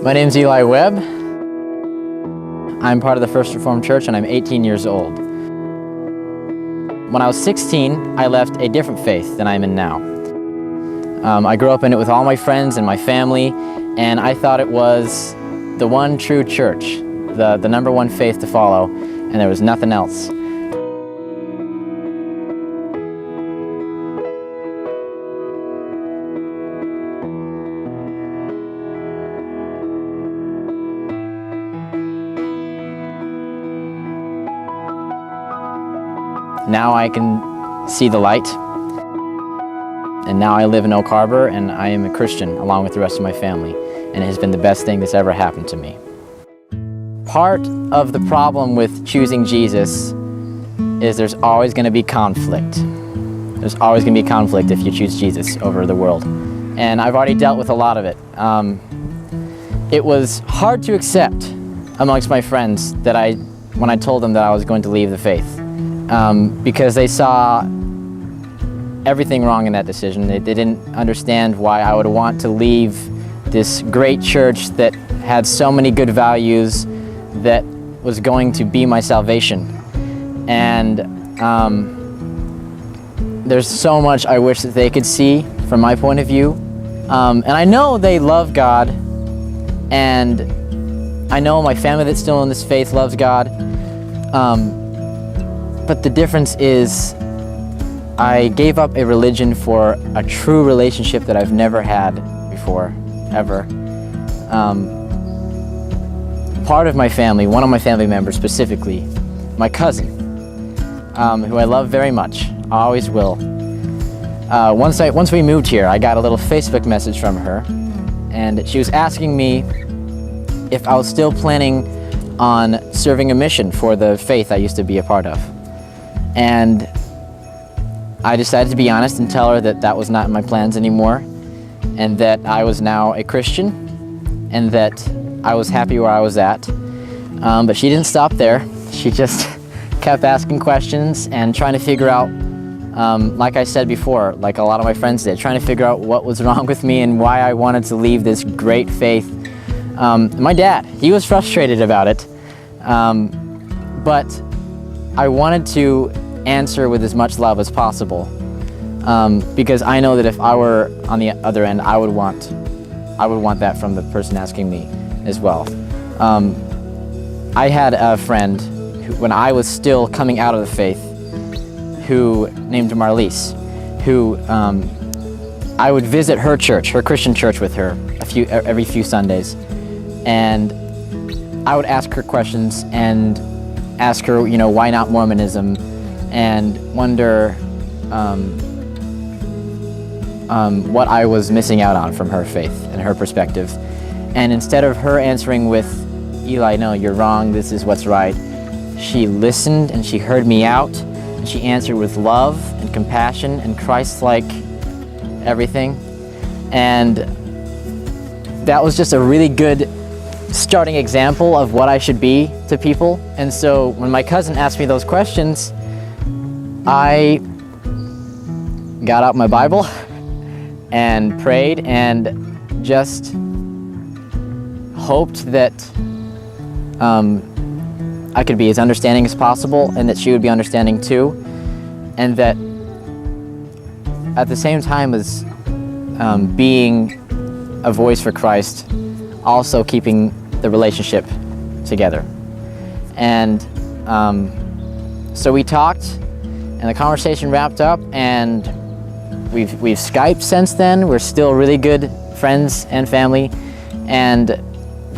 My name's Eli Webb. I'm part of the First Reformed Church and I'm 18 years old. When I was 16, I left a different faith than I'm in now. I grew up in it with all my friends and my family, and I thought it was the one true church, the number one faith to follow, and there was nothing else. Now I can see the light, and now I live in Oak Harbor, and I am a Christian along with the rest of my family, and it has been the best thing that's ever happened to me. Part of the problem with choosing Jesus is there's always going to be conflict. There's always going to be conflict if you choose Jesus over the world, and I've already dealt with a lot of it. It was hard to accept amongst my friends that when I told them that I was going to leave the faith. Because they saw everything wrong in that decision. They didn't understand why I would want to leave this great church that had so many good values, that was going to be my salvation. And there's so much I wish that they could see from my point of view. And I know they love God, and I know my family that's still in this faith loves God. But the difference is I gave up a religion for a true relationship that I've never had before, ever. Part of my family, one of my family members specifically, my cousin, who I love very much, I always will. Once we moved here, I got a little Facebook message from her, and she was asking me if I was still planning on serving a mission for the faith I used to be a part of. And I decided to be honest and tell her that that was not in my plans anymore, and that I was now a Christian, and that I was happy where I was at. But she didn't stop there. She just kept asking questions and trying to figure out, like I said before, like a lot of my friends did, trying to figure out what was wrong with me and why I wanted to leave this great faith. My dad, he was frustrated about it, but I wanted to answer with as much love as possible, because I know that if I were on the other end, I would want that from the person asking me as well. I had a friend who, when I was still coming out of the faith, who named Marlise, who I would visit her church, her Christian church, with her every few Sundays, and I would ask her questions and ask her, why not Mormonism, and wonder what I was missing out on from her faith and her perspective. And instead of her answering with, Eli, no, you're wrong, this is what's right, she listened and she heard me out, and she answered with love and compassion and Christ-like everything. And that was just a really good starting example of what I should be to people. And so when my cousin asked me those questions, I got out my Bible and prayed and just hoped that I could be as understanding as possible, and that she would be understanding too, and that at the same time as being a voice for Christ, also keeping the relationship together. And so we talked, and the conversation wrapped up, and we've Skyped since then. We're still really good friends and family, and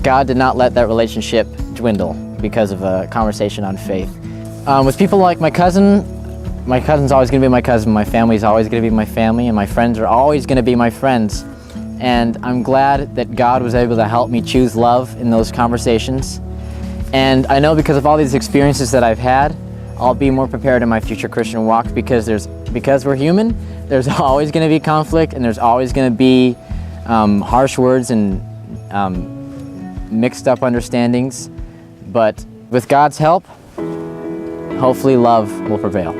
God did not let that relationship dwindle because of a conversation on faith. With people like my cousin's always going to be my cousin, my family's always going to be my family, and my friends are always going to be my friends. And I'm glad that God was able to help me choose love in those conversations. And I know because of all these experiences that I've had, I'll be more prepared in my future Christian walk, because we're human, there's always going to be conflict, and there's always going to be harsh words and mixed up understandings. But with God's help, hopefully love will prevail.